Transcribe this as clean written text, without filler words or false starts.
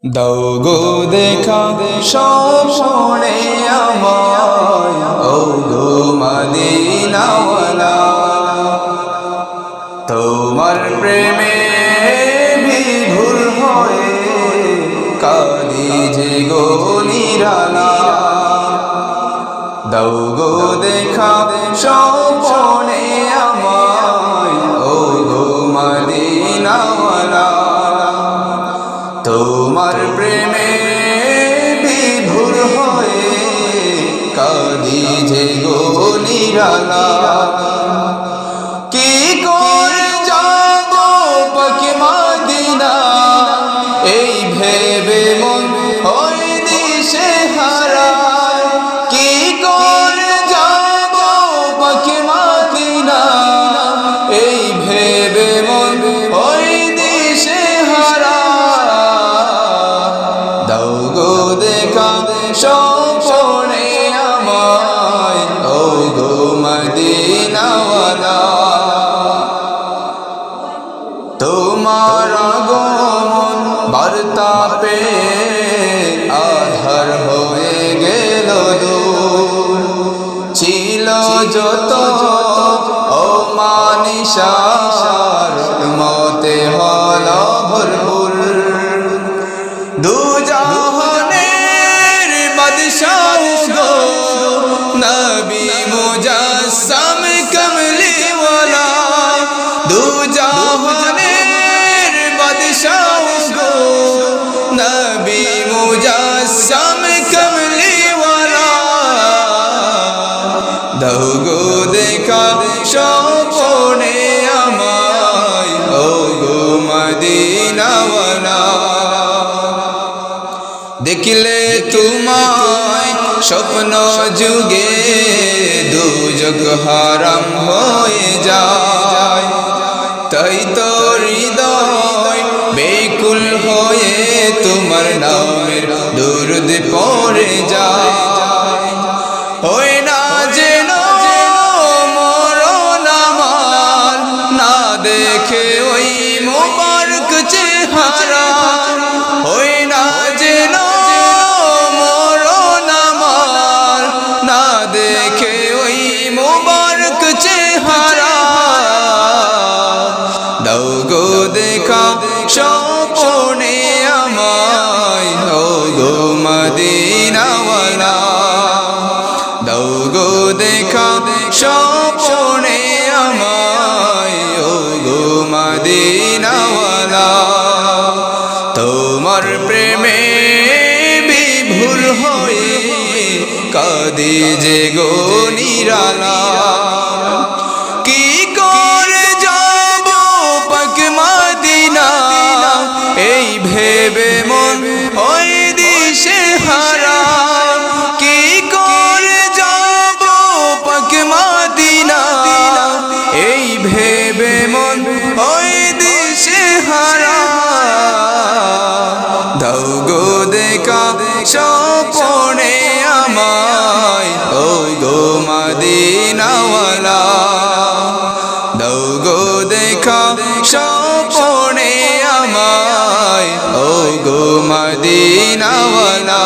দাও গো দেখা স্বপ্নে আমায়, ও গো মদিনাওয়ালা। তোমার প্রেমে বিভোর হয়ে কাঁদি যে গো নিরালা। দাও গো দেখা স্বপ্নে আমায়, ও গো মদিনাওয়ালা। তোমার প্রেমে বিভোর হয়ে কাঁদি যে গো নিরালা। কি করে যাব পাকে মদিনা, এই ভেবে মন হয় দিশে হারা। কি করে যাব পাকে মদিনা, এই ভেবে মন হয় দিশে হারা। দাও গো দেখা স্বপ্নে আমায়, ও গো মদিনাওয়ালা। তোমার আগমন বার্তা পেয়ে আধার হয়ে গেল দূর। ছিল যত অমানিসার মতে হল ভরপুর। দুজাহানের বাদশাহ গো নবী মুজাসসাম কমলিওয়ালা। দুজাহানের বাদশাহ গো নবী মুজাসসাম কমলিওয়ালা। দাও গো দেখা স্বপ্নে আমায়, ও গো মদিনাওয়ালা। দেখলে তোমায় স্বপ্ন যুগে দুজক হারাম হয়ে যায়। তাই তো হৃদয় বেকুল হয়ে তোমার নামের দুরুদ পড়ে যায়। ওই না যেন মরণ আমার, না দেখে ওই মোবারক চেহারা। ওই না যেন মরণ আমার, না দেখে ওই মোবারক চেহারা। দাও গো দেখা স্বপ্নে আমায়, ও গো মদিনাওয়ালা। দাও গো দেখা স্বপ্নে আমায়, ও গো মদিনাওয়ালা। তোমার প্রেমে বিভোর হয়ে কাঁদি যে গো নিরালা। কি করে যাব পাকে মদিনা, এই ভেবে মন হয় দিশে হারা। কি করে যাব পাকে মদিনা, এই ভেবে মন হয় দিশে হারা। দাও গো দেখা স্বপ্নে আমায়, ও গো মদিনাওয়ালা। দাও গো দেখা স্বপ্নে আমায়, ও গো মদিনাওয়ালা।